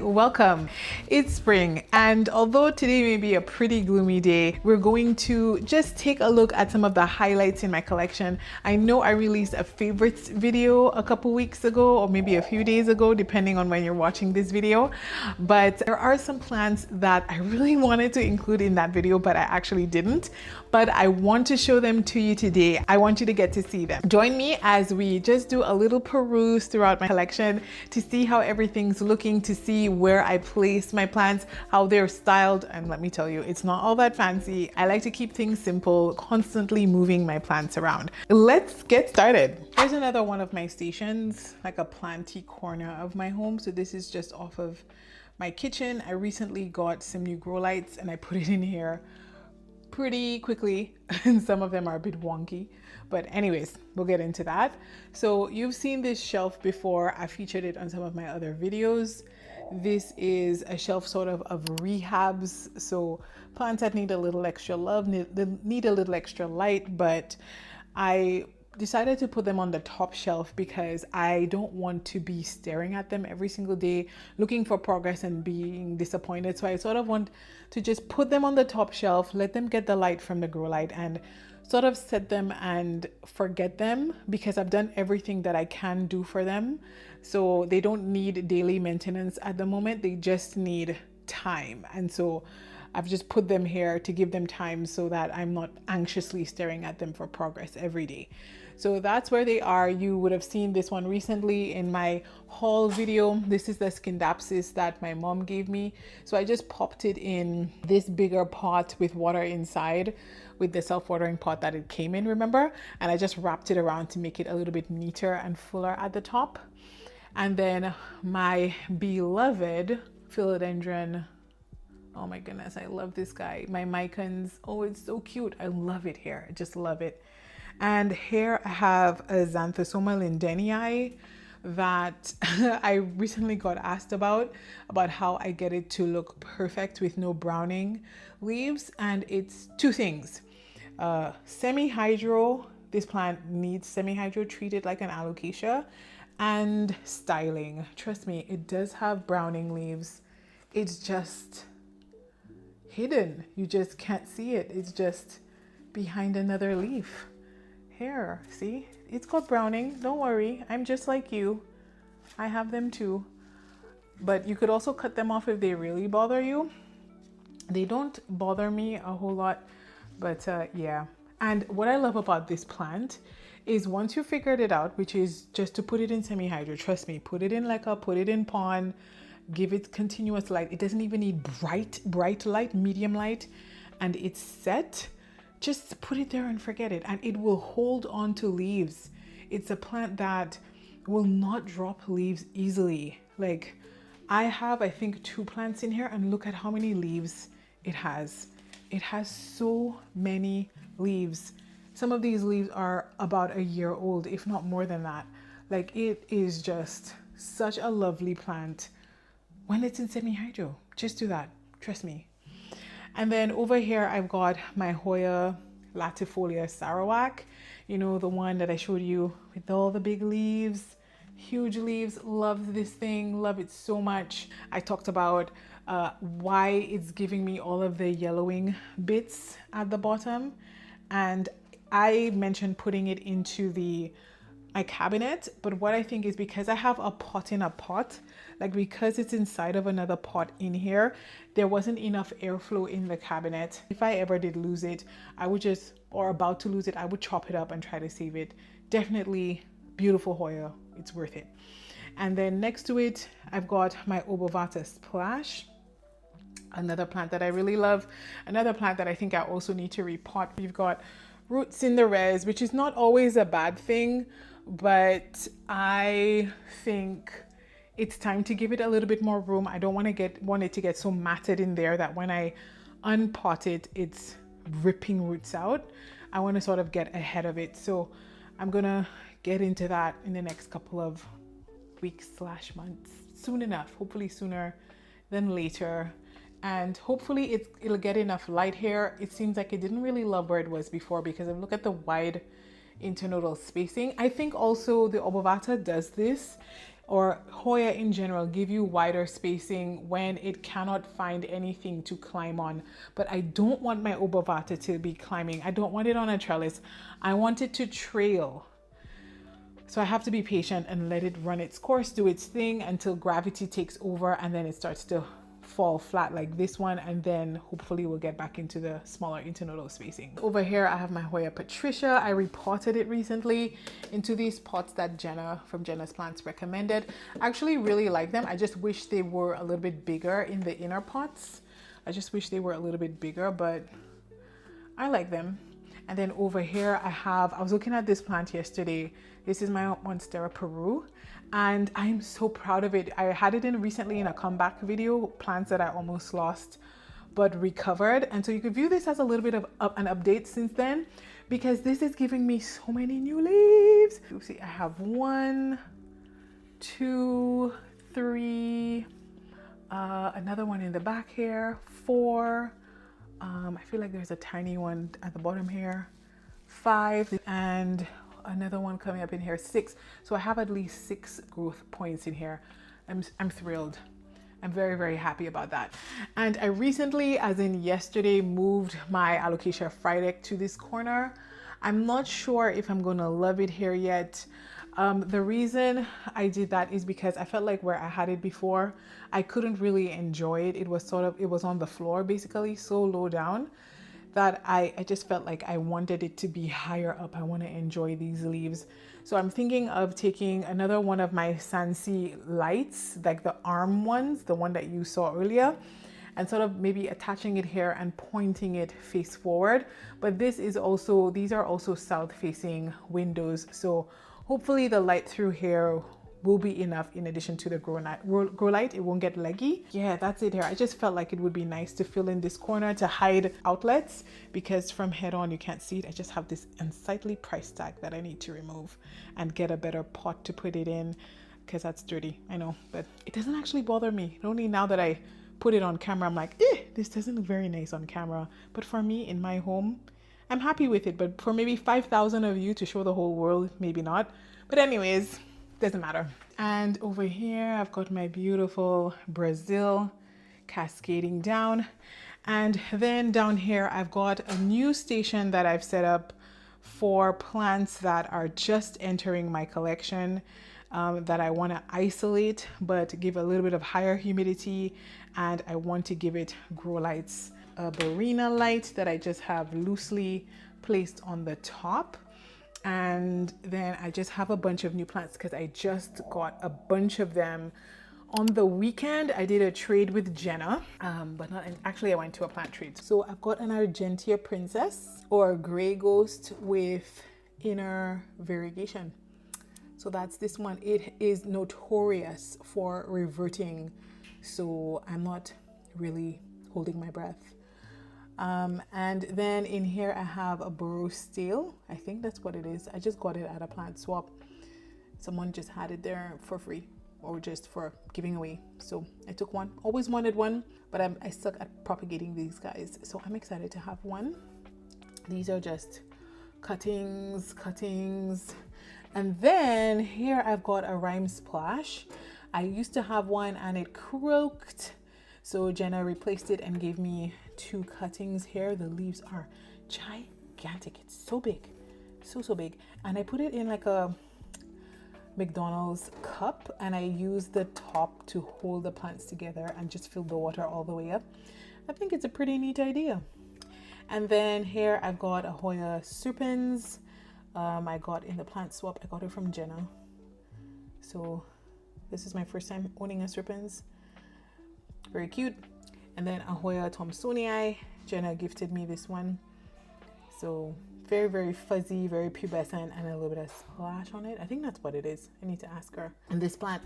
welcome. It's spring, and although today may be a pretty gloomy day, we're going to just take a look at some of the highlights in my collection. I know I released a favorites video a couple weeks ago, or maybe a few days ago, depending on when you're watching this video, but there are some plants that I really wanted to include in that video, but I actually didn't. But I want to show them to you today. I want you to get to see them. Join me as we just do a little peruse throughout my collection to see how everything's looking, to see where I place my plants, how they're styled. And let me tell you, it's not all that fancy. I like to keep things simple, constantly moving my plants around. Let's get started. Here's another one of my stations, like a planty corner of my home. So this is just off of my kitchen. I recently got some new grow lights and I put it in here pretty quickly, and some of them are a bit wonky, but anyways, we'll get into that. So you've seen this shelf before. I featured it on some of my other videos. This is a shelf sort of rehabs, so plants that need a little extra love, need a little extra light, but I decided to put them on the top shelf because I don't want to be staring at them every single day looking for progress and being disappointed. So I sort of want to just put them on the top shelf, let them get the light from the grow light, and sort of set them and forget them, because I've done everything that I can do for them. So they don't need daily maintenance at the moment, they just need time. And so I've just put them here to give them time so that I'm not anxiously staring at them for progress every day. So that's where they are. You would have seen this one recently in my haul video. This is the Scindapsus that my mom gave me. So I just popped it in this bigger pot with water inside, with the self-watering pot that it came in, remember? And I just wrapped it around to make it a little bit neater and fuller at the top. And then my beloved Philodendron. Oh my goodness, I love this guy. My Micans. Oh, it's so cute. I love it here. I just love it. And here I have a Xanthosoma lindenii that I recently got asked about how I get it to look perfect with no browning leaves. And it's two things. Semi-hydro, this plant needs semi-hydro, treated like an Alocasia, and styling. Trust me, it does have browning leaves. It's just hidden. You just can't see it. It's just behind another leaf. Here, see? It's got browning. Don't worry. I'm just like you. I have them too. But you could also cut them off if they really bother you. They don't bother me a whole lot, but yeah. And what I love about this plant is once you figured it out, which is just to put it in semi-hydro, trust me, put it in leca, put it in pond, give it continuous light. It doesn't even need bright light, medium light, and it's set. Just put it there and forget it, and it will hold on to leaves. It's a plant that will not drop leaves easily. Like, I have, I think, 2 plants in here, and look at how many leaves it has. It has so many leaves. Some of these leaves are about a year old, if not more than that. Like, it is just such a lovely plant. When it's in semi-hydro, just do that, trust me. And then over here, I've got my Hoya latifolia Sarawak, you know, the one that I showed you with all the big leaves, huge leaves. Love this thing, love it so much. I talked about why it's giving me all of the yellowing bits at the bottom. And I mentioned putting it into my cabinet, but what I think is because I have a pot in a pot, like because it's inside of another pot in here, there wasn't enough airflow in the cabinet. If I ever did lose it, I would just, or about to lose it, I would chop it up and try to save it. Definitely beautiful Hoya, it's worth it. And then next to it, I've got my Obovata Splash, another plant that I really love, another plant that I think I also need to repot. We've got roots in the res, which is not always a bad thing, but I think it's time to give it a little bit more room. I don't want it to get so matted in there that when I unpot it, it's ripping roots out. I want to sort of get ahead of it. So I'm gonna get into that in the next couple of weeks/months, soon enough, hopefully sooner than later. And hopefully it'll get enough light here. It seems like it didn't really love where it was before because look at the wide internodal spacing. I think also the Obovata does this. or Hoya in general give you wider spacing when it cannot find anything to climb on. But I don't want my obovata to be climbing. I don't want it on a trellis. I want it to trail. So I have to be patient and let it run its course, do its thing until gravity takes over, and then it starts to fall flat like this one, and then hopefully we'll get back into the smaller internodal spacing. Over here I have my Hoya Patricia. I repotted it recently into these pots that Jenna from Jenna's Plants recommended. I actually really like them. I just wish they were a little bit bigger in the inner pots. I just wish they were a little bit bigger, but I like them. And then over here I was looking at this plant yesterday. This is my Monstera Peru, and I'm so proud of it. I had it in recently in a comeback video, plants that I almost lost but recovered. And so you could view this as a little bit of an update since then, because this is giving me so many new leaves. You see, I have 1, 2, 3, another one in the back here, 4. I feel like there's a tiny one at the bottom here, 5, and another one coming up in here, 6. So I have at least 6 growth points in here. I'm thrilled. I'm very, very happy about that. And I recently, as in yesterday, moved my Alocasia Friedek to this corner. I'm not sure if I'm gonna love it here yet. The reason I did that is because I felt like where I had it before, I couldn't really enjoy it. It was on the floor basically, so low down, that I just felt like I wanted it to be higher up. I want to enjoy these leaves. So I'm thinking of taking another one of my Sansi lights, like the arm ones, the one that you saw earlier, and sort of maybe attaching it here and pointing it face forward. But these are also south facing windows. So hopefully the light through here will be enough in addition to the grow light. It won't get leggy. Yeah, that's it here. I just felt like it would be nice to fill in this corner to hide outlets, because from head on you can't see it. I just have this unsightly price tag that I need to remove and get a better pot to put it in, because that's dirty, I know, but it doesn't actually bother me. Only now that I put it on camera, I'm like, this doesn't look very nice on camera. But for me in my home, I'm happy with it. But for maybe 5,000 of you to show the whole world, maybe not. But anyways, doesn't matter. And over here I've got my beautiful Brazil cascading down, and then down here I've got a new station that I've set up for plants that are just entering my collection, that I want to isolate but give a little bit of higher humidity, and I want to give it grow lights. A Barina light that I just have loosely placed on the top. And then I just have a bunch of new plants because I just got a bunch of them on the weekend. I did a trade with Jenna, but not actually I went to a plant trade. So I've got an Argentia Princess, or Gray Ghost with inner variegation. So that's this one. It is notorious for reverting, so I'm not really holding my breath. And then in here I have a burrow stale. I think that's what it is. I just got it at a plant swap. Someone just had it there for free or just for giving away. So I took one. Always wanted one, but I suck at propagating these guys. So I'm excited to have one. These are just cuttings. And then here I've got a Rhyme Splash. I used to have one and it croaked. So Jenna replaced it and gave me 2 cuttings here. The leaves are gigantic. It's so big, so big. And I put it in like a McDonald's cup, and I use the top to hold the plants together and just fill the water all the way up. I think it's a pretty neat idea. And then here I've got a Hoya Serpens. I got in the plant swap. I got it from Jenna. So this is my first time owning a Serpens. Very cute. And then a Hoya Thomsonii. Jenna gifted me this one. So very, very fuzzy, very pubescent, and a little bit of splash on it. I think that's what it is. I need to ask her. And this plant,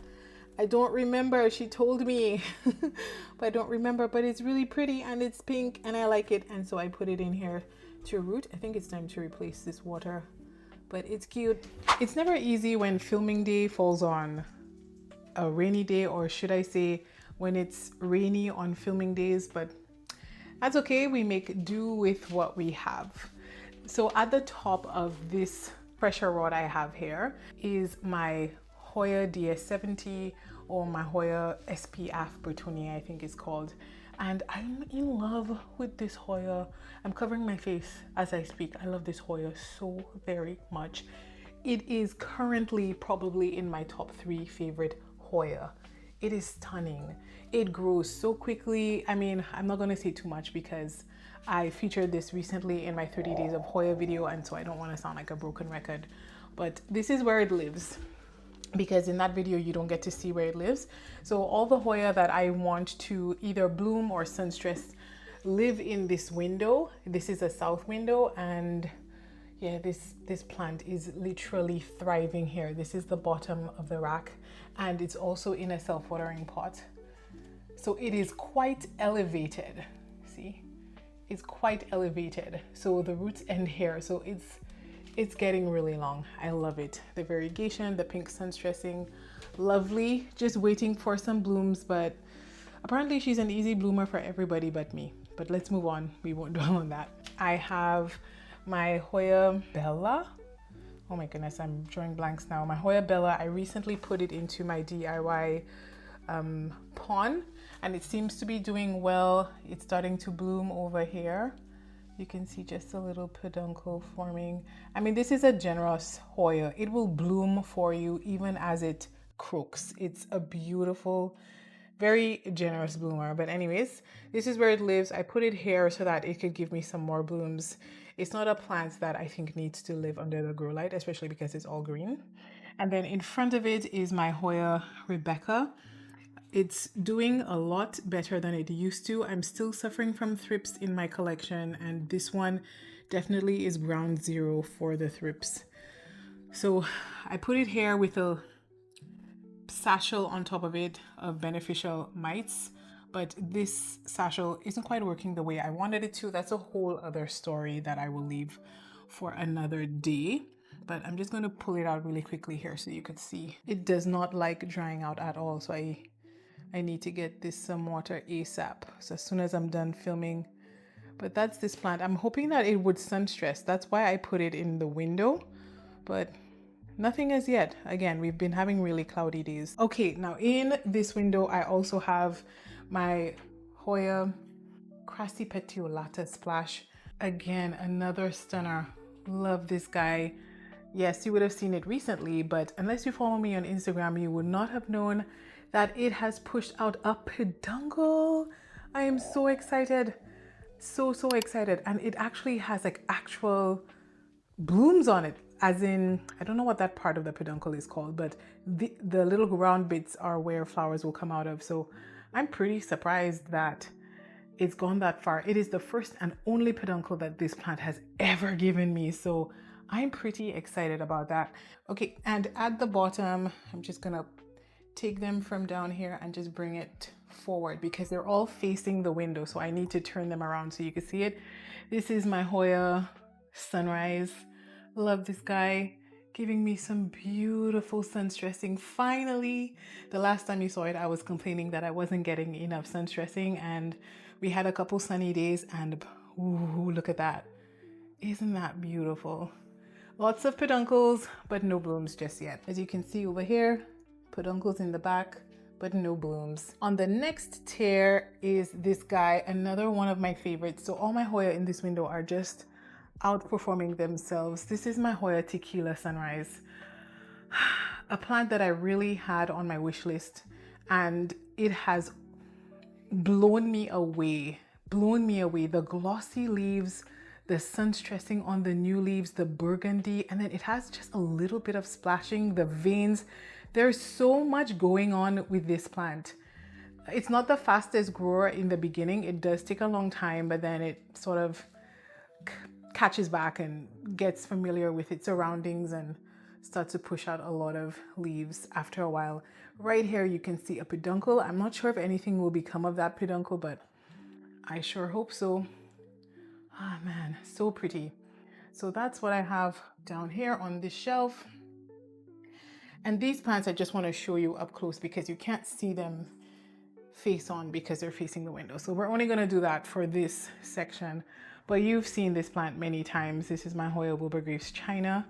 I don't remember. She told me, but I don't remember. But it's really pretty and it's pink and I like it. And so I put it in here to root. I think it's time to replace this water, but it's cute. It's never easy when filming day falls on a rainy day, or should I say when it's rainy on filming days, but that's okay. We make do with what we have. So at the top of this pressure rod I have here is my Hoya DS70 or my Hoya SPF Breton, I think it's called. And I'm in love with this Hoya. I'm covering my face as I speak. I love this Hoya so very much. It is currently probably in my top 3 favorite Hoya. It is stunning. It grows so quickly. I mean, I'm not gonna say too much because I featured this recently in my 30 days of Hoya video, and so I don't want to sound like a broken record. But this is where it lives, because in that video you don't get to see where it lives. So all the Hoya that I want to either bloom or sun stress live in this window. This is a south window, and yeah, this plant is literally thriving here. This is the bottom of the rack, and it's also in a self-watering pot. So it is quite elevated. See, it's quite elevated. So the roots end here. So it's getting really long. I love it. The variegation, the pink sun stressing, lovely. Just waiting for some blooms, but apparently she's an easy bloomer for everybody but me. But let's move on. We won't dwell on that. I have my Hoya Bella. Oh my goodness, I'm drawing blanks now. My Hoya Bella, I recently put it into my DIY pond, and it seems to be doing well. It's starting to bloom over here. You can see just a little peduncle forming. I mean, this is a generous Hoya. It will bloom for you even as it crooks. It's a beautiful, very generous bloomer. But anyways, this is where it lives. I put it here so that it could give me some more blooms. It's not a plant that I think needs to live under the grow light, especially because it's all green. And then in front of it is my Hoya Rebecca. It's doing a lot better than it used to. I'm still suffering from thrips in my collection, and this one definitely is ground zero for the thrips. So I put it here with a satchel on top of it of beneficial mites, but this satchel isn't quite working the way I wanted it to. That's a whole other story that I will leave for another day. But I'm just going to pull it out really quickly here so you could see. It does not like drying out at all, so I need to get this some water ASAP. So as soon as I'm done filming. But that's this plant. I'm hoping that it would sun stress. That's why I put it in the window, but nothing as yet. Again, we've been having really cloudy days. Okay, now in this window, I also have my Hoya Crusty Petiolata Splash. Again, another stunner. Love this guy. Yes, you would have seen it recently, but unless you follow me on Instagram, you would not have known that it has pushed out a peduncle. I am so excited. So excited. And it actually has like actual blooms on it. As in, I don't know what that part of the peduncle is called, but the little round bits are where flowers will come out of. So I'm pretty surprised that it's gone that far. It is the first and only peduncle that this plant has ever given me. So I'm pretty excited about that. Okay, and at the bottom, I'm just gonna take them from down here and just bring it forward because they're all facing the window. So I need to turn them around so you can see it. This is my Hoya Sunrise. Love this guy, giving me some beautiful sun stressing. Finally, the last time you saw it, I was complaining that I wasn't getting enough sun stressing, and we had a couple sunny days, and ooh, look at that. Isn't that beautiful? Lots of peduncles, but no blooms just yet. As you can see over here, peduncles in the back, but no blooms. On the next tier is this guy, another one of my favorites. So all my Hoya in this window are just outperforming themselves. This is my Hoya Tequila Sunrise, a plant that I really had on my wish list, and it has blown me away. The glossy leaves, the sun stressing on the new leaves, the burgundy, and then it has just a little bit of splashing, the veins. There's so much going on with this plant. It's not the fastest grower in the beginning. It does take a long time, but then it sort of catches back and gets familiar with its surroundings and starts to push out a lot of leaves after a while. Right here you can see a peduncle. I'm not sure if anything will become of that peduncle, but I sure hope so. Ah man, so pretty. So that's what I have down here on this shelf. And these plants I just want to show you up close because you can't see them face on because they're facing the window. So we're only going to do that for this section. But you've seen this plant many times. This is my Hoya Wilburgraves China.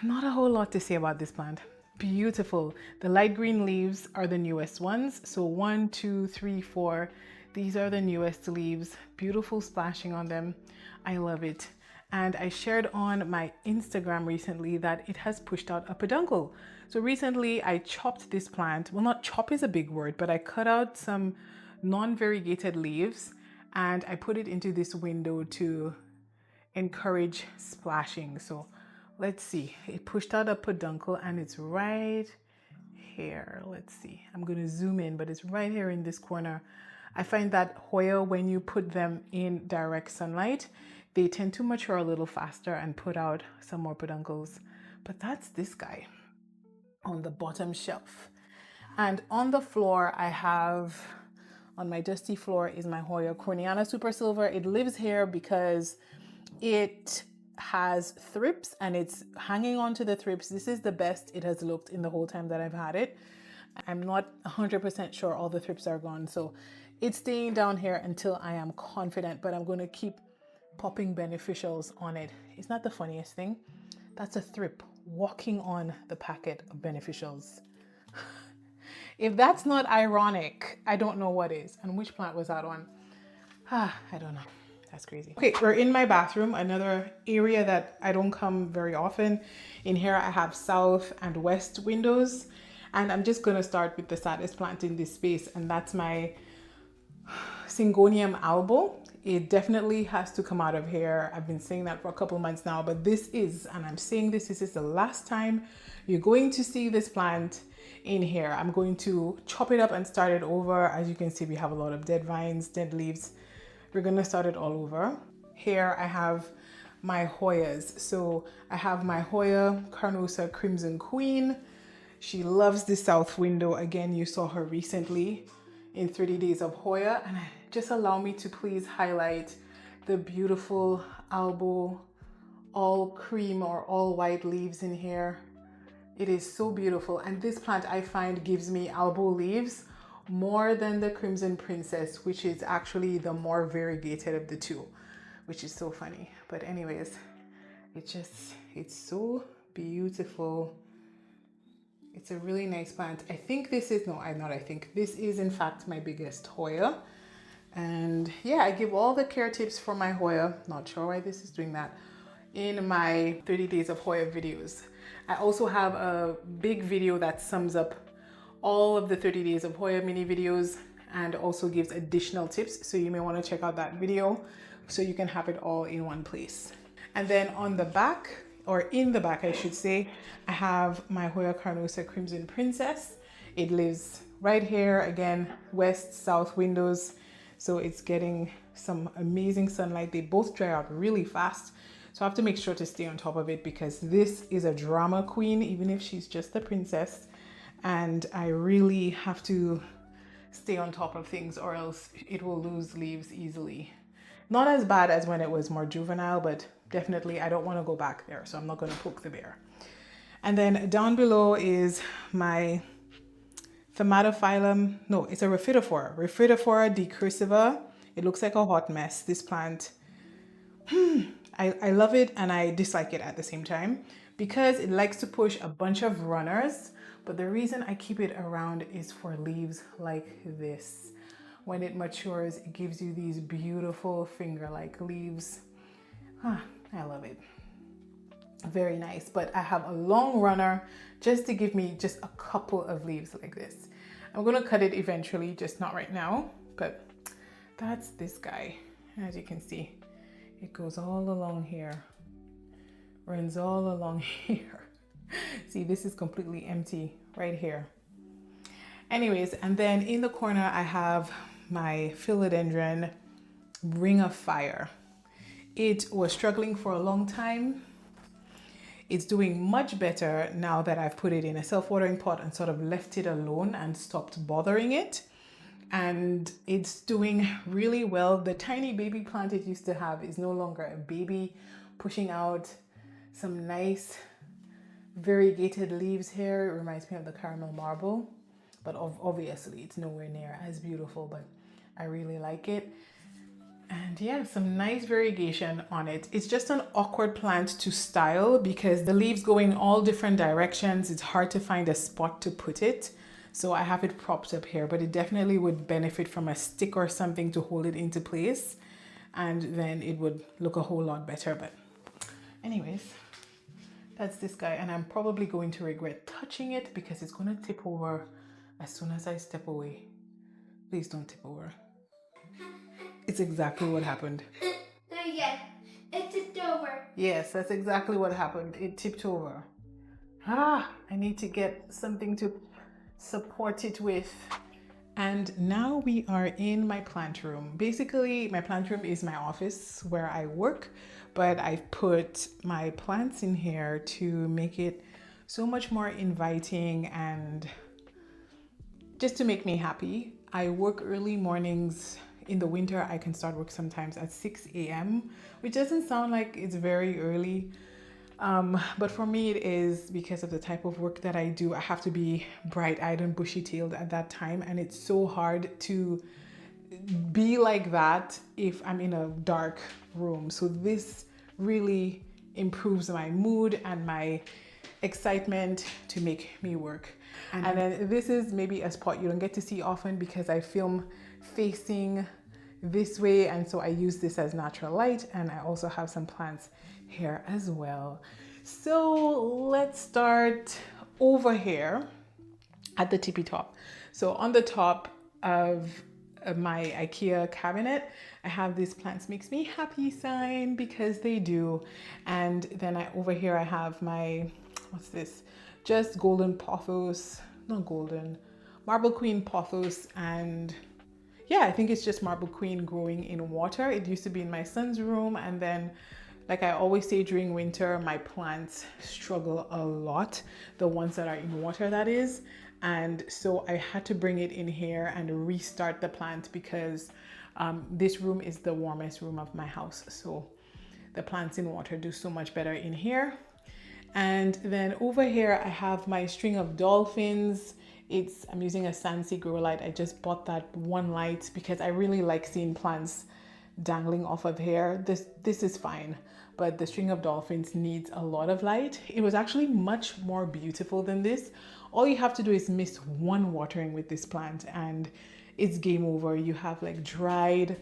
Not a whole lot to say about this plant. Beautiful. The light green leaves are the newest ones. So 1, 2, 3, 4. These are the newest leaves. Beautiful splashing on them. I love it. And I shared on my Instagram recently that it has pushed out a peduncle. So recently I chopped this plant. Well, not chop is a big word, but I cut out some non-variegated leaves and I put it into this window to encourage splashing. So let's see, it pushed out a peduncle and it's right here. Let's see, I'm going to zoom in, but it's right here in this corner. I find that Hoya, when you put them in direct sunlight, they tend to mature a little faster and put out some more peduncles. But that's this guy on the bottom shelf. And on the floor, I have, on my dusty floor is my Hoya Corana Super Silver. It lives here because it has thrips and it's hanging on to the thrips. This is the best it has looked in the whole time that I've had it. I'm not 100% sure all the thrips are gone. So it's staying down here until I am confident, but I'm going to keep popping beneficials on it. Isn't that the funniest thing? That's a thrip walking on the packet of beneficials. If that's not ironic, I don't know what is. And which plant was that on? I don't know. That's crazy. Okay, we're in my bathroom, another area that I don't come very often. In here I have south and west windows, and I'm just gonna start with the saddest plant in this space, and that's my Syngonium albo. It definitely has to come out of here. I've been saying that for a couple months now, but this is, and I'm saying this is the last time you're going to see this plant in here. I'm going to chop it up and start it over. As you can see, we have a lot of dead vines, dead leaves. We're gonna start it all over. Here I have my Hoyas. So I have my Hoya Carnosa Crimson Queen. She loves the south window. Again, you saw her recently in 30 Days of Hoya. And just allow me to please highlight the beautiful albo, all cream or all white leaves in here. It is so beautiful. And this plant I find gives me albo leaves more than the Crimson Princess, which is actually the more variegated of the two, which is so funny. But anyways, it's so beautiful. It's a really nice plant. I think this is, no, I'm not, I think this is in fact my biggest Hoya. And yeah, I give all the care tips for my Hoya. Not sure why this is doing that in my 30 Days of Hoya videos. I also have a big video that sums up all of the 30 Days of Hoya mini videos and also gives additional tips. So you may want to check out that video so you can have it all in one place. And then on the back, or in the back, I should say, I have my Hoya Carnosa Crimson Princess. It lives right here, again, west, south windows. So it's getting some amazing sunlight. They both dry out really fast. So I have to make sure to stay on top of it because this is a drama queen, even if she's just a princess. And I really have to stay on top of things or else it will lose leaves easily. Not as bad as when it was more juvenile, but definitely I don't want to go back there. So I'm not going to poke the bear. And then down below is my Thermatophyllum. No, it's a Rhaphidophora. Rhaphidophora decursiva. It looks like a hot mess. This plant, I love it and I dislike it at the same time because it likes to push a bunch of runners. But the reason I keep it around is for leaves like this. When it matures, it gives you these beautiful finger-like leaves. I love it. Very nice. But I have a long runner just to give me just a couple of leaves like this. I'm going to cut it eventually, just not right now. But that's this guy. As you can see, it goes all along here. Runs all along here. See, this is completely empty right here. Anyways, and then in the corner, I have my Philodendron Ring of Fire. It was struggling for a long time. It's doing much better now that I've put it in a self-watering pot and sort of left it alone and stopped bothering it. And it's doing really well. The tiny baby plant it used to have is no longer a baby, pushing out some nice variegated leaves here. It reminds me of the caramel marble, but obviously it's nowhere near as beautiful, but I really like it. And yeah, some nice variegation on it. It's just an awkward plant to style because the leaves go in all different directions. It's hard to find a spot to put it. So I have it propped up here, but it definitely would benefit from a stick or something to hold it into place. And then it would look a whole lot better. But anyways, that's this guy. And I'm probably going to regret touching it because it's going to tip over as soon as I step away. Please don't tip over. It's exactly what happened. Not yet. It tipped over. Yes, that's exactly what happened. It tipped over. I need to get something to support it with. And now we are in my plant room. Basically, my plant room is my office where I work, but I've put my plants in here to make it so much more inviting and just to make me happy. I work early mornings. In the winter, I can start work sometimes at 6 a.m., which doesn't sound like it's very early. But for me, it is because of the type of work that I do. I have to be bright-eyed and bushy-tailed at that time. And it's so hard to be like that if I'm in a dark room. So this really improves my mood and my excitement to make me work. And then this is maybe a spot you don't get to see often because I film facing this way, and so I use this as natural light, and I also have some plants here as well. So let's start over here at the tippy top. So on the top of my IKEA cabinet, I have this plants makes me happy sign because they do. And then over here I have my, what's this? Just golden pothos, not golden, marble queen pothos, and yeah, I think it's just marble queen growing in water. It used to be in my son's room, and then like I always say during winter, my plants struggle a lot, the ones that are in water that is. And so I had to bring it in here and restart the plant because this room is the warmest room of my house. So the plants in water do so much better in here. And then over here, I have my string of dolphins. I'm using a Sansi grow light. I just bought that one light because I really like seeing plants dangling off of here. This is fine, but the string of dolphins needs a lot of light. It was actually much more beautiful than this. All you have to do is miss one watering with this plant and it's game over. You have like dried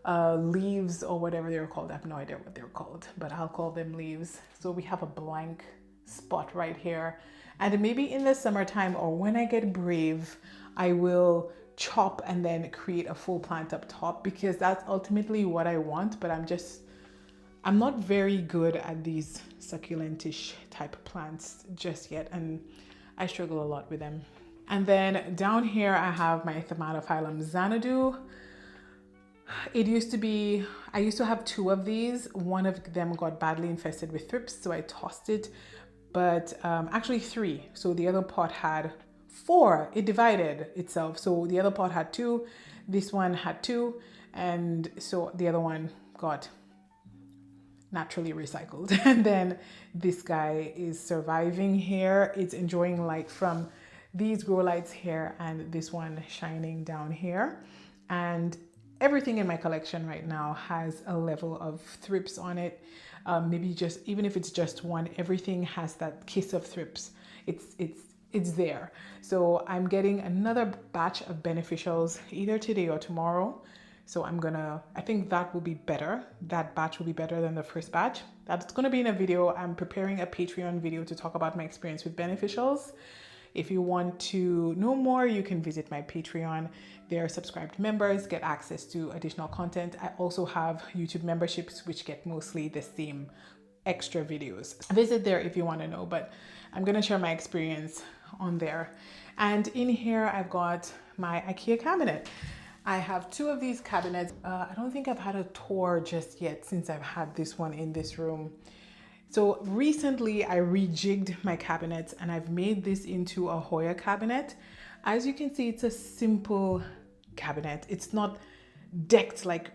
leaves or whatever they're called. I have no idea what they're called, but I'll call them leaves. So we have a blank spot right here. And maybe in the summertime or when I get brave, I will chop and then create a full plant up top because that's ultimately what I want. But I'm not very good at these succulentish type plants just yet. And I struggle a lot with them. And then down here, I have my Thermatophyllum Xanadu. I used to have two of these. One of them got badly infested with thrips, so I tossed it. But actually three. So the other pot had four. It divided itself. So the other pot had two. This one had two. And so the other one got naturally recycled. And then this guy is surviving here. It's enjoying light from these grow lights here and this one shining down here. And everything in my collection right now has a level of thrips on it. Maybe just, even if it's just one, everything has that kiss of thrips. It's there. So I'm getting another batch of beneficials either today or tomorrow. So I think that will be better. That batch will be better than the first batch. That's gonna be in a video. I'm preparing a Patreon video to talk about my experience with beneficials. If you want to know more, you can visit my Patreon. There, subscribed members get access to additional content. I also have YouTube memberships, which get mostly the same extra videos. Visit there if you want to know, but I'm going to share my experience on there. And in here, I've got my IKEA cabinet. I have two of these cabinets. I don't think I've had a tour just yet since I've had this one in this room. So recently I rejigged my cabinets and I've made this into a Hoya cabinet. As you can see, it's a simple cabinet. It's not decked like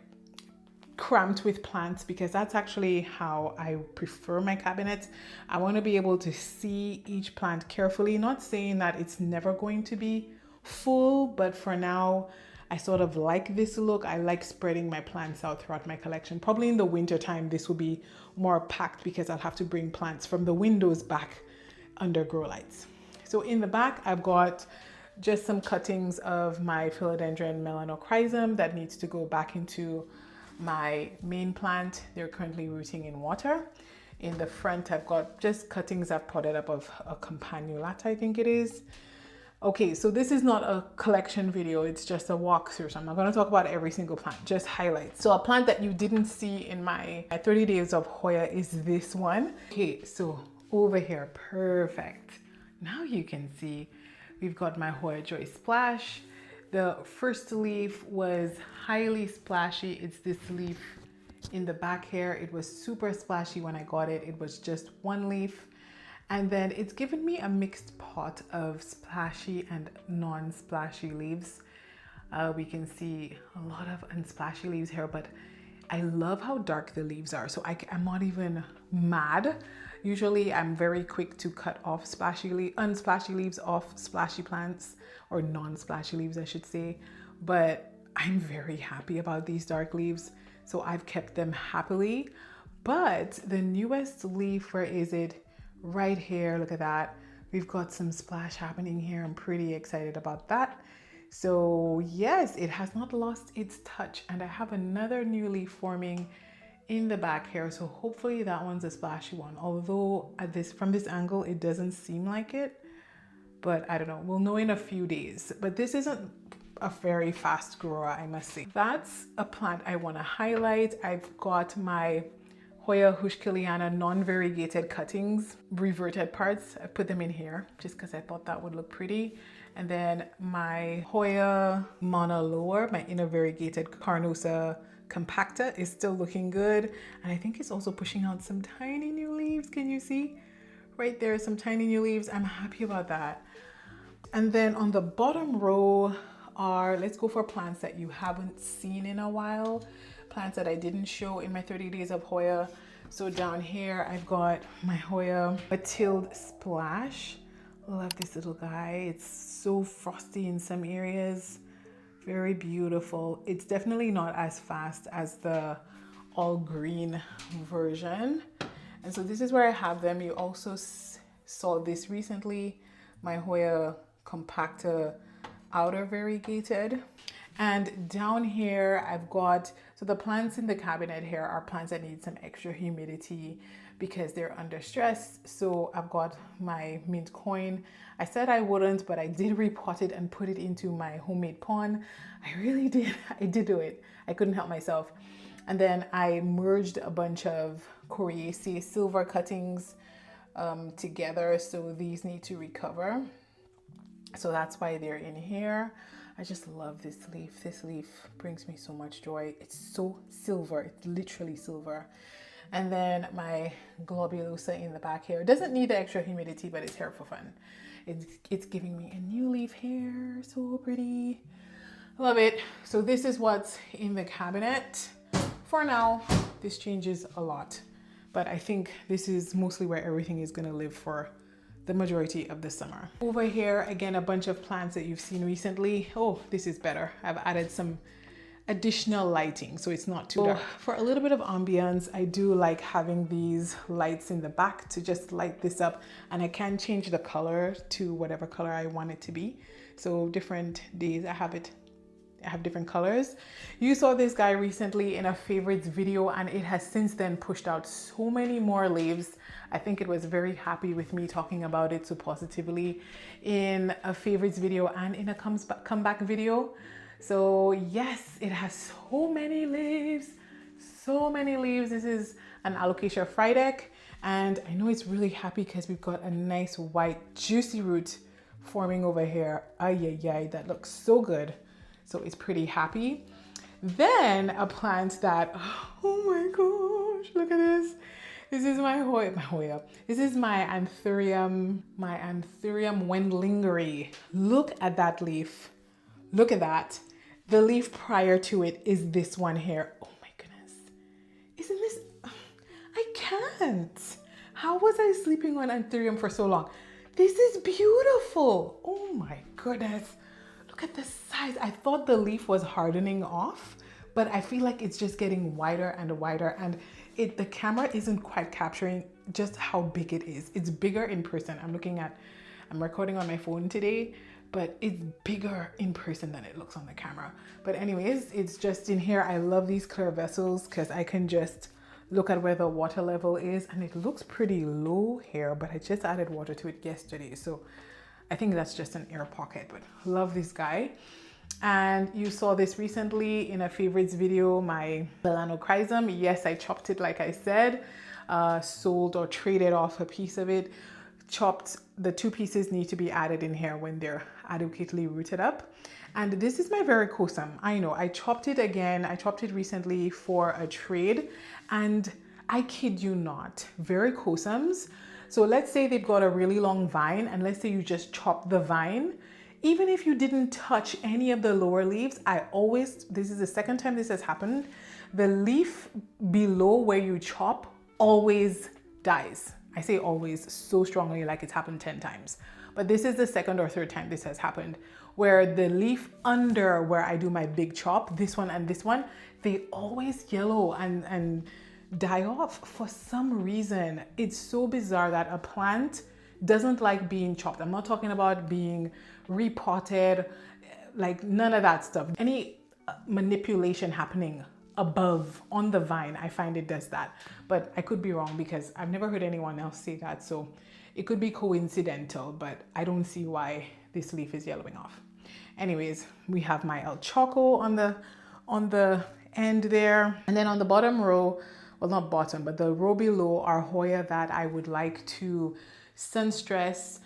cramped with plants because that's actually how I prefer my cabinets. I want to be able to see each plant carefully, not saying that it's never going to be full, but for now I sort of like this look. I like spreading my plants out throughout my collection. Probably in the winter time, this will be more packed because I'll have to bring plants from the windows back under grow lights. So in the back, I've got just some cuttings of my Philodendron melanochrysum that needs to go back into my main plant. They're currently rooting in water. In the front, I've got just cuttings I've potted up of a campanulata, I think it is. Okay, so this is not a collection video, it's just a walkthrough. So I'm not going to talk about every single plant, just highlights. So a plant that you didn't see in my 30 days of Hoya is this one. Okay, so over here, perfect. Now you can see we've got my Hoya Joy Splash. The first leaf was highly splashy. It's this leaf in the back here. It was super splashy when I got it. It was just one leaf. And then it's given me a mixed pot of splashy and non-splashy leaves. We can see a lot of unsplashy leaves here, but I love how dark the leaves are. So I'm not even mad. Usually I'm very quick to cut off unsplashy leaves off splashy plants, or non-splashy leaves, I should say. But I'm very happy about these dark leaves. So I've kept them happily. But the newest leaf, where is it? Right here, look at that. We've got some splash happening here. I'm pretty excited about that. So yes, it has not lost its touch, and I have another new leaf forming in the back here, so hopefully that one's a splashy one, although from this angle it doesn't seem like it, but I don't know, we'll know in a few days. But this isn't a very fast grower, I must say. That's a plant I want to highlight. I've got my Hoya Heuchkeliana non-variegated cuttings, reverted parts. I put them in here just because I thought that would look pretty. And then my Hoya Monaloa, my inner variegated Carnosa compacta, is still looking good. And I think it's also pushing out some tiny new leaves. Can you see? Right there, some tiny new leaves. I'm happy about that. And then on the bottom row are, let's go for plants that you haven't seen in a while. Plants that I didn't show in my 30 days of Hoya. So down here, I've got my Hoya Matilde Splash. Love this little guy. It's so frosty in some areas. Very beautiful. It's definitely not as fast as the all green version. And so this is where I have them. You also saw this recently, my Hoya Compacta outer variegated. And down here I've got, so the plants in the cabinet here are plants that need some extra humidity because they're under stress. So I've got my mint coin. I said I wouldn't, but I did repot it and put it into my homemade pond. I really did. I did do it. I couldn't help myself. And then I merged a bunch of coriaceae silver cuttings together. So these need to recover. So that's why they're in here. I just love this leaf. This leaf brings me so much joy. It's so silver. It's literally silver. And then my globulosa in the back here. It doesn't need the extra humidity, but it's here for fun. It's giving me a new leaf here. So pretty. Love it. So this is what's in the cabinet. For now, this changes a lot. But I think this is mostly where everything is going to live for the majority of the summer. Over here, again, a bunch of plants that you've seen recently. Oh, this is better. I've added some additional lighting, so it's not too dark. For a little bit of ambience, I do like having these lights in the back to just light this up, and I can change the color to whatever color I want it to be. So different days I have different colors. You saw this guy recently in a favorites video, and it has since then pushed out so many more leaves. I think it was very happy with me talking about it so positively in a favorites video and in a comeback video. So yes, it has so many leaves, so many leaves. This is an Alocasia Frydek, and I know it's really happy because we've got a nice white juicy root forming over here. Ay, ay, ay, that looks so good. So it's pretty happy. Then a plant that, oh my gosh, look at this. This is my Hoya. This is my Anthurium Wendlingeri. Look at that leaf. Look at that. The leaf prior to it is this one here. Oh my goodness. Isn't this, I can't. How was I sleeping on Anthurium for so long? This is beautiful. Oh my goodness. Look at the size Guys, I thought the leaf was hardening off, but I feel like it's just getting wider and wider, and the camera isn't quite capturing just how big it is. It's bigger in person. I'm recording on my phone today, but it's bigger in person than it looks on the camera. But anyways, it's just in here. I love these clear vessels because I can just look at where the water level is, and it looks pretty low here, but I just added water to it yesterday. So I think that's just an air pocket, but love this guy. And you saw this recently in a favorites video, my Melanochrysum. Yes, I chopped it like I said, sold or traded off a piece of it. Chopped, the two pieces need to be added in here when they're adequately rooted up. And this is my varicosum. I know, I chopped it again. I chopped it recently for a trade, and I kid you not, varicosums. So let's say they've got a really long vine, and let's say you just chop the vine. Even if you didn't touch any of the lower leaves, this is the second time this has happened, the leaf below where you chop always dies. I say always so strongly, like it's happened 10 times. But this is the second or third time this has happened, where the leaf under where I do my big chop, this one and this one, they always yellow and die off for some reason. It's so bizarre that a plant doesn't like being chopped. I'm not talking about being repotted, like none of that stuff. Any manipulation happening above on the vine, I find it does that. But I could be wrong because I've never heard anyone else say that. So it could be coincidental, but I don't see why this leaf is yellowing off. Anyways, we have my El Choco on the end there. And then on the bottom row, well, not bottom, but the row below are Hoya that I would like to sun stress,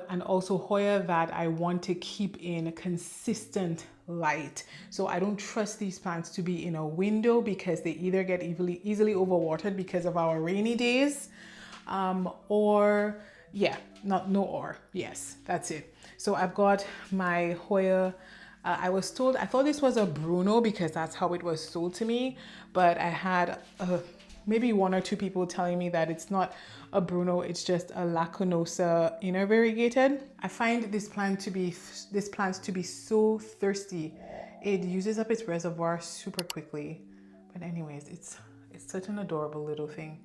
and also Hoya that I want to keep in consistent light. So I don't trust these plants to be in a window because they either get easily overwatered because of our rainy days, yes, that's it. So I've got my Hoya. I thought this was a Bruno because that's how it was sold to me, but I had maybe one or two people telling me that it's not a Bruno, it's just a Lacunosa inner variegated. I find this plant to be so thirsty. It uses up its reservoir super quickly. But anyways, it's such an adorable little thing.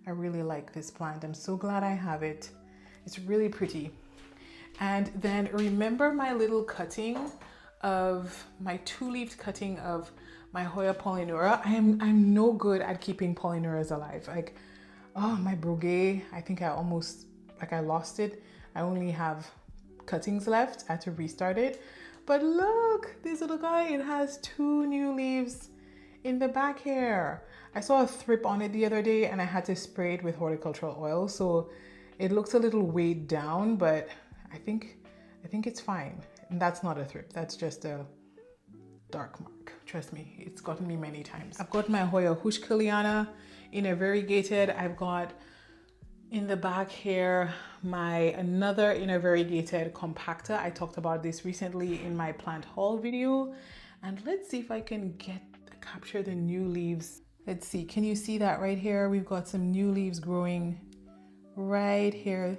I really like this plant. I'm so glad I have it. It's really pretty. And then remember my little cutting of my 2-leaved cutting of my Hoya Polynura. I'm no good at keeping Polynuras alive. Like, oh, my Brugge, I think I lost it. I only have cuttings left. I had to restart it. But look, this little guy, it has 2 new leaves in the back here. I saw a thrip on it the other day and I had to spray it with horticultural oil. So it looks a little weighed down, but I think it's fine. And that's not a thrip, that's just a dark mark. Trust me, it's gotten me many times. I've got my Hoya Heuchkeliana in a variegated. I've got in the back here another in a variegated compactor. I talked about this recently in my plant haul video. And let's see if I can capture the new leaves. Let's see, can you see that right here? We've got some new leaves growing right here.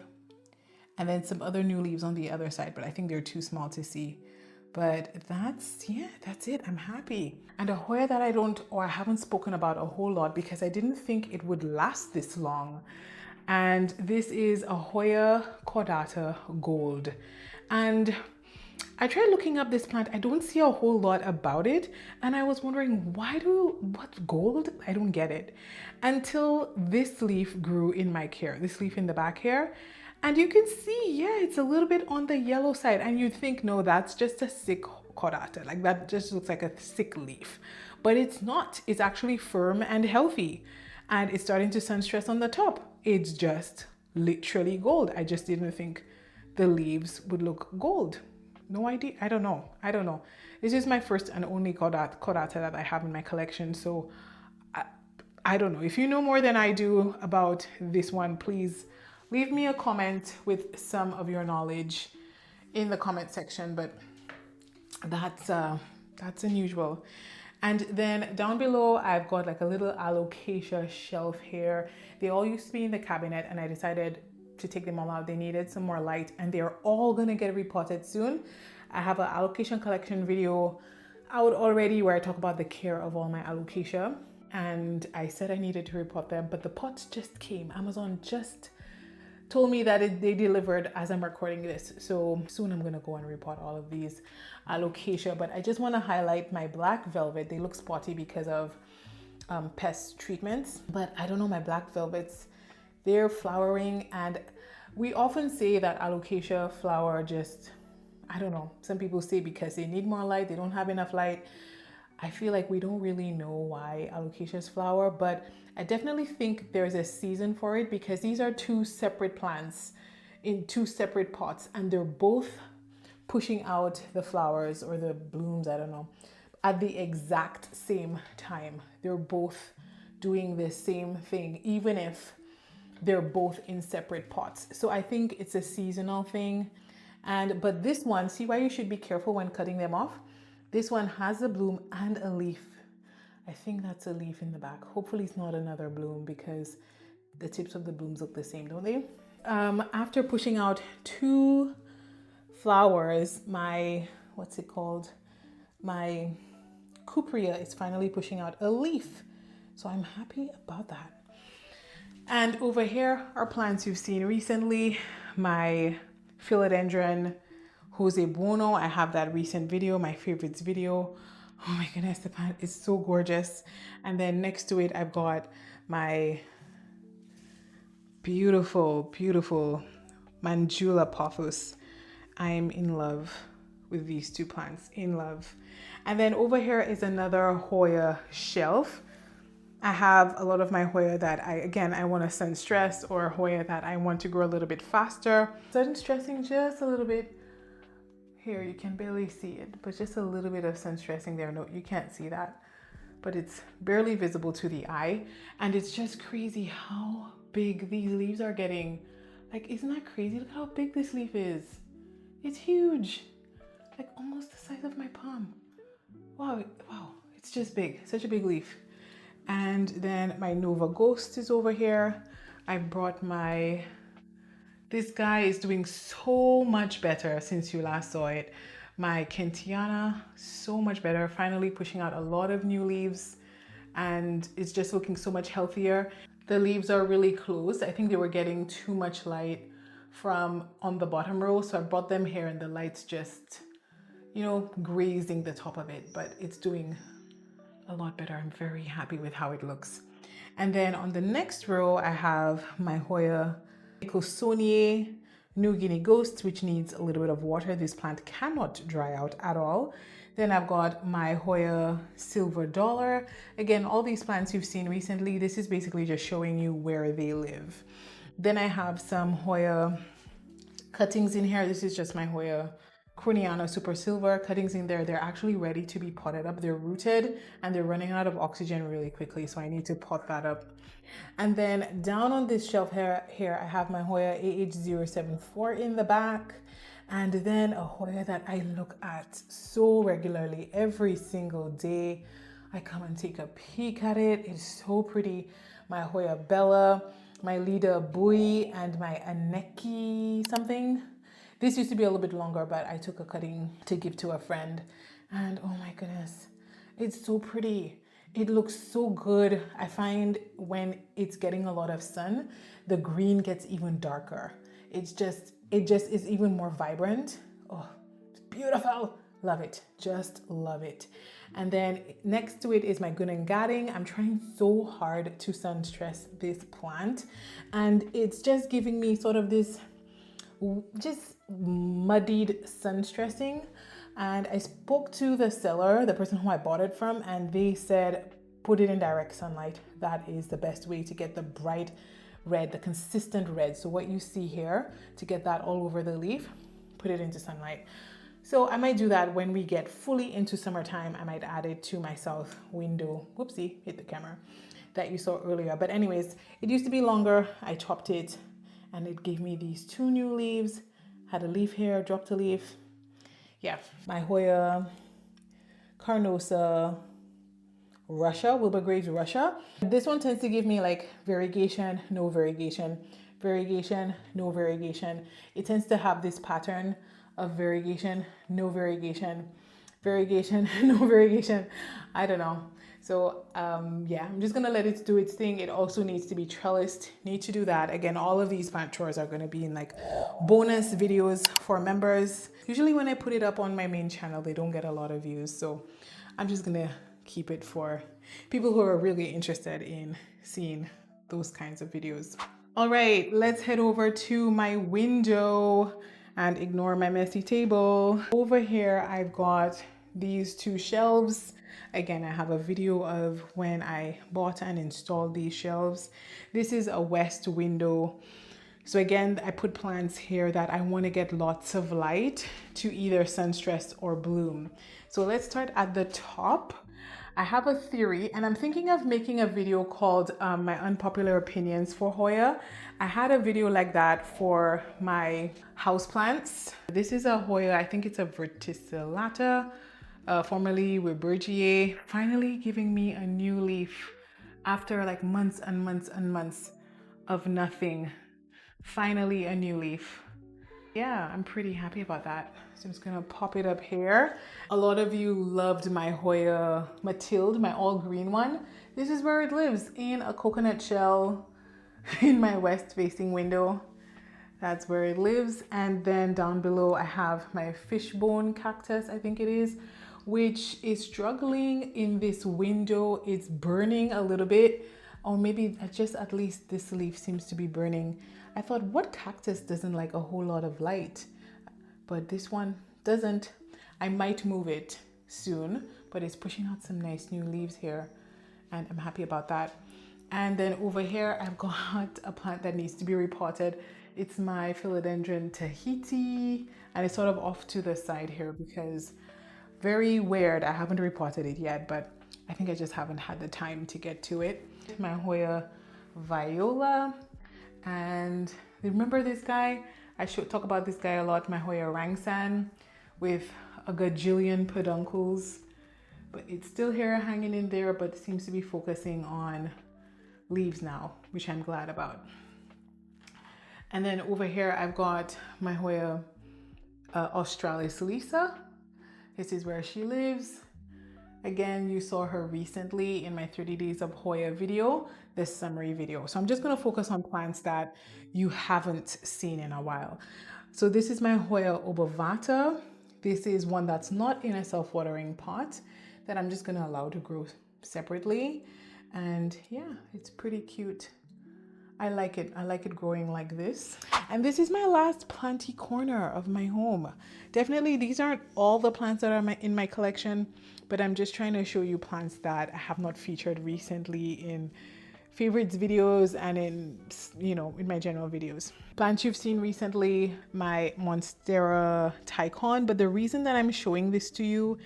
And then some other new leaves on the other side, but I think they're too small to see. But that's it. I'm happy. And a Hoya that I haven't spoken about a whole lot because I didn't think it would last this long. And this is a Hoya Cordata Gold. And I tried looking up this plant. I don't see a whole lot about it. And I was wondering, what's gold? I don't get it. Until this leaf grew in my care, this leaf in the back here. And you can see, it's a little bit on the yellow side. And you'd think, no, that's just a sick Cordata. Like that just looks like a sick leaf. But it's not. It's actually firm and healthy. And it's starting to sun stress on the top. It's just literally gold. I just didn't think the leaves would look gold. No idea. I don't know. This is my first and only Cordata that I have in my collection. So I don't know. If you know more than I do about this one, please leave me a comment with some of your knowledge in the comment section, but that's unusual. And then down below, I've got like a little Alocasia shelf here. They all used to be in the cabinet and I decided to take them all out. They needed some more light and they're all gonna get repotted soon. I have an alocation collection video out already where I talk about the care of all my alocasia, and I said I needed to repot them, but the pots just came. Amazon just told me that they delivered as I'm recording this. So soon I'm gonna go and repot all of these alocasia, but I just wanna highlight my black velvet. They look spotty because of pest treatments, but I don't know, my black velvets, they're flowering, and we often say that alocasia flower just, I don't know, some people say because they need more light, they don't have enough light. I feel like we don't really know why alocasias flower, but I definitely think there's a season for it because these are two separate plants in two separate pots, and they're both pushing out the flowers or the blooms, I don't know, at the exact same time. They're both doing the same thing, even if they're both in separate pots. So I think it's a seasonal thing. But this one, see why you should be careful when cutting them off? This one has a bloom and a leaf. I think that's a leaf in the back. Hopefully it's not another bloom because the tips of the blooms look the same, don't they? After pushing out two flowers, my, what's it called? My cuprea is finally pushing out a leaf. So I'm happy about that. And over here are plants you've seen recently. My Philodendron Jose Buono. I have that recent video, my favorites video. Oh my goodness, the plant is so gorgeous. And then next to it, I've got my beautiful, beautiful Mandula Pothos. I'm in love with these two plants, in love. And then over here is another Hoya shelf. I have a lot of my Hoya that I want to sun stress, or Hoya that I want to grow a little bit faster. Sun stressing just a little bit. Here, you can barely see it, but just a little bit of sun stressing there. No, you can't see that, but it's barely visible to the eye. And it's just crazy how big these leaves are getting. Like, isn't that crazy? Look how big this leaf is. It's huge, like almost the size of my palm. Wow, it's just big, such a big leaf. And then my Nova Ghost is over here. I brought this guy is doing so much better since you last saw it. My Heuchkeliana, so much better, finally pushing out a lot of new leaves, and it's just looking so much healthier. The leaves are really closed. I think they were getting too much light from on the bottom row, so I brought them here and the light's just, you know, grazing the top of it, but it's doing a lot better. I'm very happy with how it looks. And then on the next row, I have my Hoya Ecosonier New Guinea Ghost, which needs a little bit of water. This plant cannot dry out at all. Then I've got my Hoya Silver Dollar. Again, all these plants you've seen recently, this is basically just showing you where they live. Then I have some Hoya cuttings in here. This is just my Hoya Corana Super Silver cuttings in there. They're actually ready to be potted up. They're rooted and they're running out of oxygen really quickly, so I need to pot that up. And then down on this shelf here I have my Hoya AH074 in the back, and then a Hoya that I look at so regularly every single day. I come and take a peek at it. It's so pretty. My Hoya Bella, my Lida Bui, and my Aneki something. This used to be a little bit longer, but I took a cutting to give to a friend. And oh my goodness, it's so pretty. It looks so good. I find when it's getting a lot of sun, the green gets even darker. It just is even more vibrant. Oh, it's beautiful. Love it. Just love it. And then next to it is my Gunungadding. I'm trying so hard to sun stress this plant, and it's just giving me sort of this just muddied sun stressing. And I spoke to the seller, the person who I bought it from, and they said put it in direct sunlight. That is the best way to get the bright red, the consistent red. So what you see here, to get that all over the leaf, put it into sunlight. So I might do that when we get fully into summertime. I might add it to my south window. Whoopsie, hit the camera, that you saw earlier. But anyways, it used to be longer. I chopped it and it gave me these two new leaves. Had a leaf here, dropped a leaf. Yeah, my Hoya Carnosa Russia, Wilbur Graves Russia. This one tends to give me like variegation, no variegation, variegation, no variegation. It tends to have this pattern of variegation, no variegation, variegation, no variegation. I don't know. So yeah, I'm just gonna let it do its thing. It also needs to be trellised. Need to do that. Again, all of these plant chores are gonna be in like bonus videos for members. Usually when I put it up on my main channel, they don't get a lot of views. So I'm just gonna keep it for people who are really interested in seeing those kinds of videos. All right, let's head over to my window and ignore my messy table. Over here, I've got these two shelves. Again, I have a video of when I bought and installed these shelves. This is a west window. So again, I put plants here that I want to get lots of light to either sun stress or bloom. So let's start at the top. I have a theory, and I'm thinking of making a video called my unpopular opinions for Hoya. I had a video like that for my houseplants. This is a Hoya, I think it's a verticillata, formerly Webergier, finally giving me a new leaf after like months and months and months of nothing. Finally a new leaf. Yeah, I'm pretty happy about that. So I'm just gonna pop it up here. A lot of you loved my Hoya Mathilde, my all green one. This is where it lives, in a coconut shell in my west facing window. That's where it lives. And then down below I have my fishbone cactus, I think it is, which is struggling in this window. It's burning a little bit, or maybe just at least this leaf seems to be burning. I thought, what cactus doesn't like a whole lot of light? But this one doesn't. I might move it soon, but it's pushing out some nice new leaves here, and I'm happy about that. And then over here, I've got a plant that needs to be repotted. It's my Philodendron Tahiti, and it's sort of off to the side here because very weird. I haven't repotted it yet, but I think I just haven't had the time to get to it. My Hoya Viola. And remember this guy? I should talk about this guy a lot, my Hoya Rangsan, with a gajillion peduncles. But it's still here hanging in there, but seems to be focusing on leaves now, which I'm glad about. And then over here, I've got my Hoya Australis Lisa. This is where she lives. Again, you saw her recently in my 30 days of Hoya video, this summary video. So I'm just gonna focus on plants that you haven't seen in a while. So this is my Hoya obovata. This is one that's not in a self-watering pot that I'm just gonna allow to grow separately. And yeah, it's pretty cute. I like it. I like it growing like this. And this is my last planty corner of my home. Definitely, these aren't all the plants that are in my collection, but I'm just trying to show you plants that I have not featured recently in favorites videos and in, you know, in my general videos. Plants you've seen recently, my Monstera Tycon, but the reason that I'm showing this to you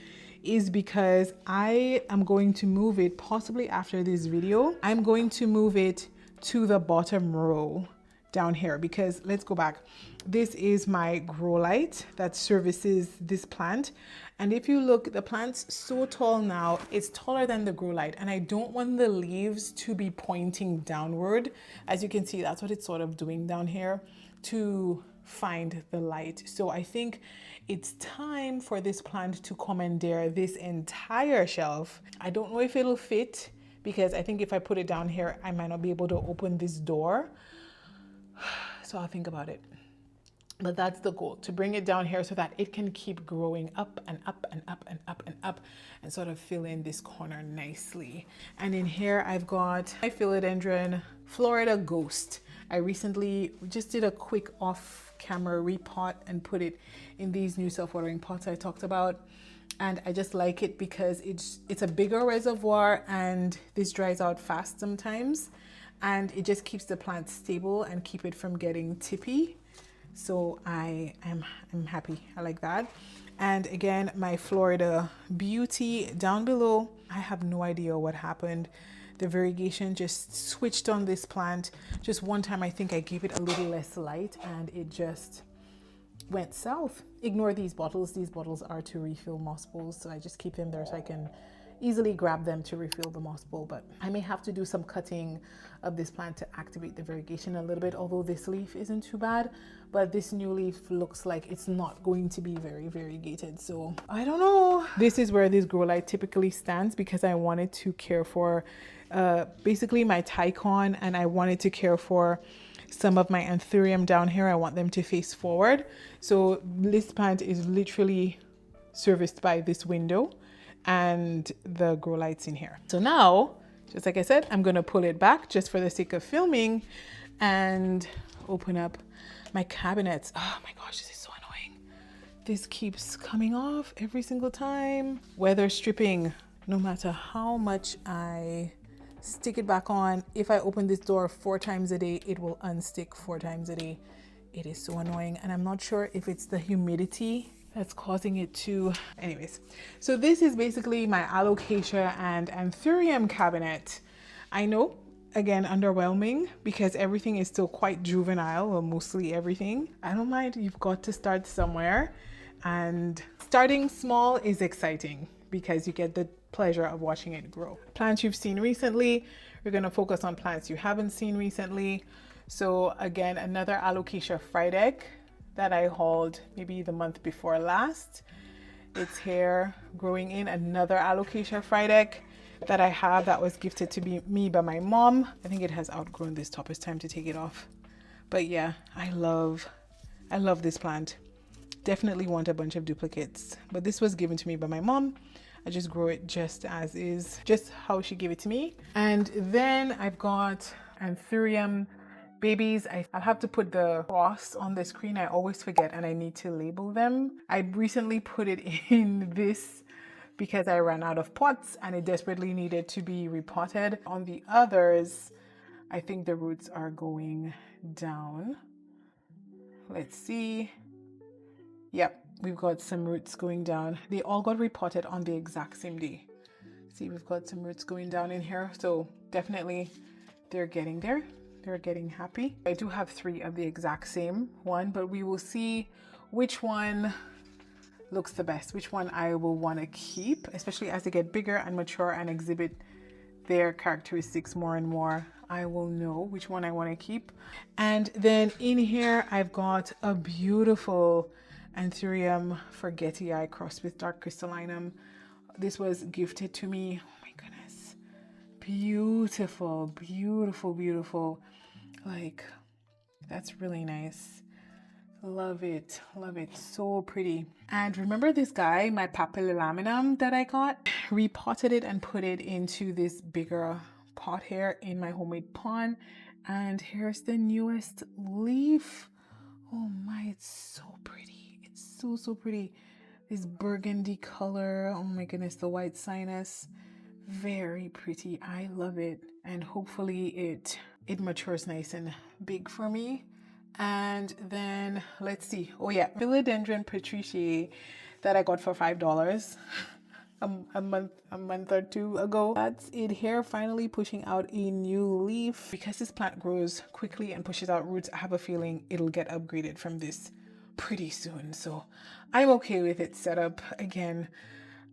is because I am going to move it, possibly after this video. I'm going to move it to the bottom row down here, because let's go back. This is my grow light that services this plant. And if you look, the plant's so tall now, it's taller than the grow light. And I don't want the leaves to be pointing downward. As you can see, that's what it's sort of doing down here to find the light. So I think it's time for this plant to commandeer this entire shelf. I don't know if it'll fit, because I think if I put it down here, I might not be able to open this door. So I'll think about it. But that's the goal, to bring it down here so that it can keep growing up and up and up and up and up and sort of fill in this corner nicely. And in here, I've got my Philodendron Florida Ghost. I recently just did a quick off-camera repot and put it in these new self-watering pots I talked about. And I just like it because it's a bigger reservoir, and this dries out fast sometimes, and it just keeps the plant stable and keep it from getting tippy. So I'm happy. I like that. And again, my Florida Beauty down below. I have no idea what happened. The variegation just switched on this plant. Just one time, I think I gave it a little less light and it just went south. Ignore these bottles. These bottles are to refill moss bowls, so I just keep them there so I can easily grab them to refill the moss bowl, but I may have to do some cutting of this plant to activate the variegation a little bit, although this leaf isn't too bad, but this new leaf looks like it's not going to be very variegated, so I don't know. This is where this grow light typically stands because I wanted to care for basically my Tycon, and I wanted to care for some of my Anthurium down here. I want them to face forward, so this plant is literally serviced by this window and the grow lights in here. So now, just like I said, I'm gonna pull it back just for the sake of filming and open up my cabinets. Oh my gosh, this is so annoying. This keeps coming off every single time. Weather stripping, no matter how much I stick it back on, if I open this door 4 times a day, it will unstick 4 times a day. It is so annoying, and I'm not sure if it's the humidity that's causing it to. Anyways, so this is basically my Alocasia and Anthurium cabinet. I know, again, underwhelming because everything is still quite juvenile, or mostly everything. I don't mind, you've got to start somewhere, and starting small is exciting because you get the pleasure of watching it grow. Plants you've seen recently, we're going to focus on plants you haven't seen recently. So again, another Alocasia Frydek that I hauled maybe the month before last. It's here growing in. Another Alocasia Frydek that I have that was gifted to me by my mom. I think it has outgrown this top. It's time to take it off. But yeah, I love this plant. Definitely want a bunch of duplicates, but this was given to me by my mom. I just grow it just as is, just how she gave it to me. And then I've got Anthurium babies. I'll have to put the cross on the screen. I always forget and I need to label them. I recently put it in this because I ran out of pots and it desperately needed to be repotted. On the others, I think the roots are going down. Let's see. Yep, we've got some roots going down. They all got repotted on the exact same day. See, we've got some roots going down in here. So definitely they're getting there. They're getting happy. I do have 3 of the exact same one, but we will see which one looks the best, which one I will want to keep, especially as they get bigger and mature and exhibit their characteristics more and more. I will know which one I want to keep. And then in here, I've got a beautiful Anthurium forgetii crossed with dark crystallinum. This was gifted to me. Oh my goodness. Beautiful, beautiful, beautiful. Like, that's really nice. Love it, love it. So pretty. And remember this guy, my papillilaminum that I got? Repotted it and put it into this bigger pot here in my homemade pond. And here's the newest leaf. Oh my, it's so pretty. It's so, so pretty. This burgundy color. Oh my goodness, the white sinus. Very pretty. I love it. And hopefully it matures nice and big for me. And then let's see. Oh yeah, Philodendron patriciae that I got for $5 a month or 2 ago. That's it here, finally pushing out a new leaf. Because this plant grows quickly and pushes out roots, I have a feeling it'll get upgraded from this pretty soon. So I'm okay with its setup. Again,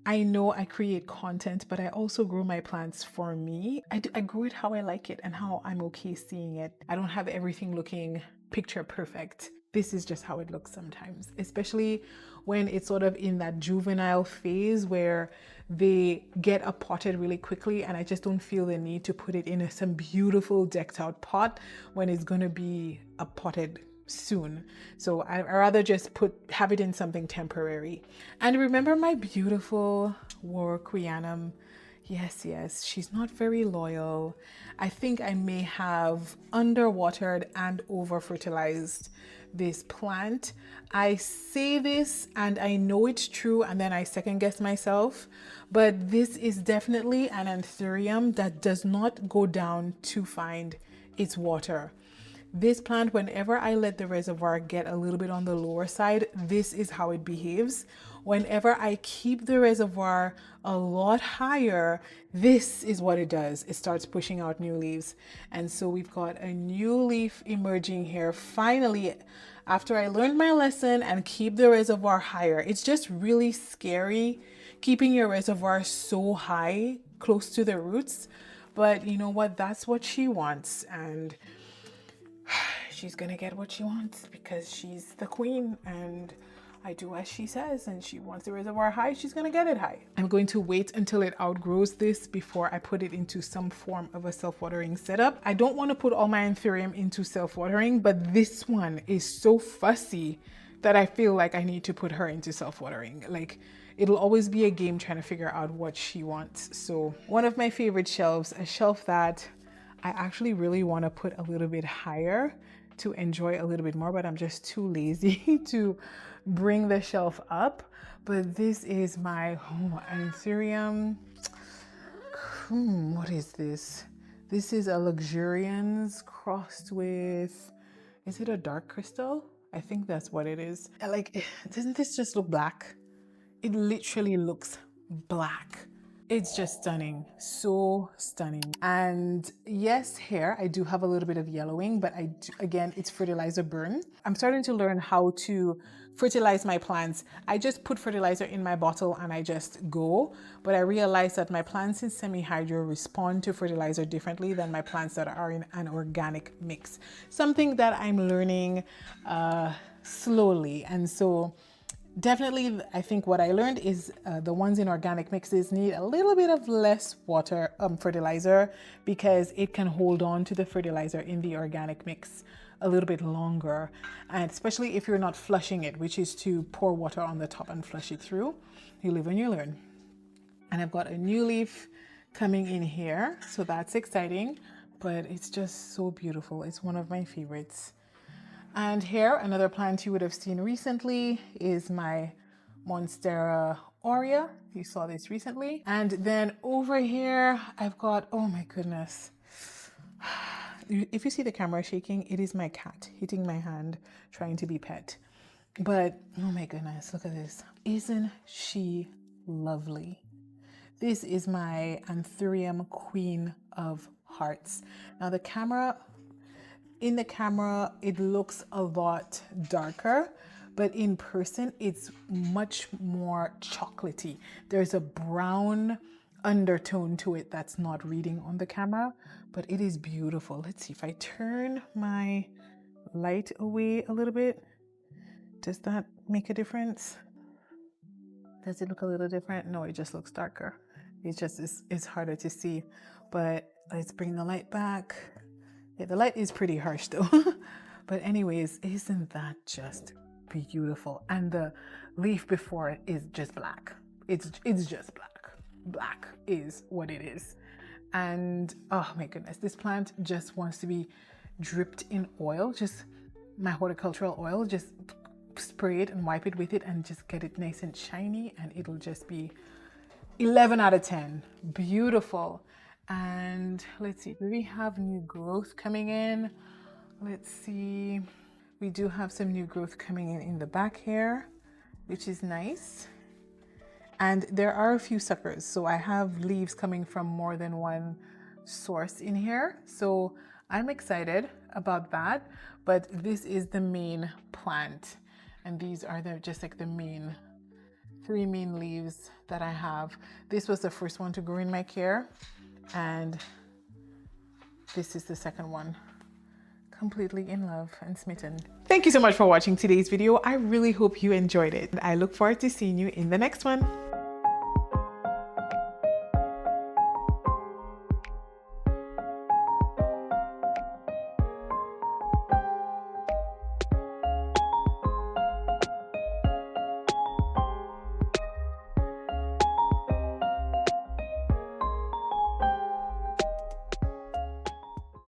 I know I create content, but I also grow my plants for me. I grow it how I like it and how I'm okay seeing it. I don't have everything looking picture perfect. This is just how it looks sometimes, especially when it's sort of in that juvenile phase where they get potted really quickly, and I just don't feel the need to put it in some beautiful decked out pot when it's going to be potted soon. So I rather just have it in something temporary. And remember my beautiful Heuchkeliana. Yes, she's not very loyal. I think I may have underwatered and over fertilized this plant. I say this and I know it's true, and then I second guess myself, but this is definitely an Anthurium that does not go down to find its water. This plant, whenever I let the reservoir get a little bit on the lower side, this is how it behaves. Whenever I keep the reservoir a lot higher, this is what it does. It starts pushing out new leaves. And so we've got a new leaf emerging here. Finally, after I learned my lesson and keep the reservoir higher. It's just really scary keeping your reservoir so high, close to the roots. But you know what? That's what she wants. And she's gonna get what she wants because she's the queen and I do as she says, and she wants the reservoir high, she's gonna get it high. I'm going to wait until it outgrows this before I put it into some form of a self-watering setup. I don't want to put all my Anthurium into self-watering, but this one is so fussy that I feel like I need to put her into self-watering. Like, it'll always be a game trying to figure out what she wants. So one of my favorite shelves, a shelf that I actually really want to put a little bit higher to enjoy a little bit more, but I'm just too lazy to bring the shelf up. But this is my Anthurium. What is this? This is a Luxurians crossed with, is it a dark crystal? I think that's what it is. Like, doesn't this just look black? It literally looks black. It's just stunning, so stunning. And yes, here I do have a little bit of yellowing, but again, it's fertilizer burn. I'm starting to learn how to fertilize my plants. I just put fertilizer in my bottle and I just go, but I realized that my plants in semi-hydro respond to fertilizer differently than my plants that are in an organic mix. Something that I'm learning slowly. And so definitely, I think what I learned is the ones in organic mixes need a little bit of less water, fertilizer, because it can hold on to the fertilizer in the organic mix a little bit longer. And especially if you're not flushing it, which is to pour water on the top and flush it through. You live and you learn. And I've got a new leaf coming in here, so that's exciting, but it's just so beautiful. It's one of my favorites. And here, another plant you would have seen recently is my Monstera aurea. You saw this recently. And then over here, I've got, oh my goodness. If you see the camera shaking, it is my cat hitting my hand, trying to be pet. But, oh my goodness, look at this. Isn't she lovely? This is my Anthurium Queen of Hearts. Now the camera, in the camera, it looks a lot darker, but in person, it's much more chocolatey. There's a brown undertone to it that's not reading on the camera, but it is beautiful. Let's see if I turn my light away a little bit. Does that make a difference? Does it look a little different? No, it just looks darker. It just it's harder to see, but let's bring the light back. Yeah, the light is pretty harsh though. But anyways, isn't that just beautiful? And the leaf before it is just black. It's just black. Black is what it is. And oh my goodness, this plant just wants to be dripped in oil. Just my horticultural oil, just spray it and wipe it with it and just get it nice and shiny, and it'll just be 11 out of 10. Beautiful. And let's see, do we have new growth coming in? Let's see. We do have some new growth coming in the back here, which is nice. And there are a few suckers. So I have leaves coming from more than one source in here. So I'm excited about that. But this is the main plant. And these are just like the main, 3 main leaves that I have. This was the first one to grow in my care. And this is the second one. Completely in love and smitten. Thank you so much for watching today's video. I really hope you enjoyed it. I look forward to seeing you in the next one.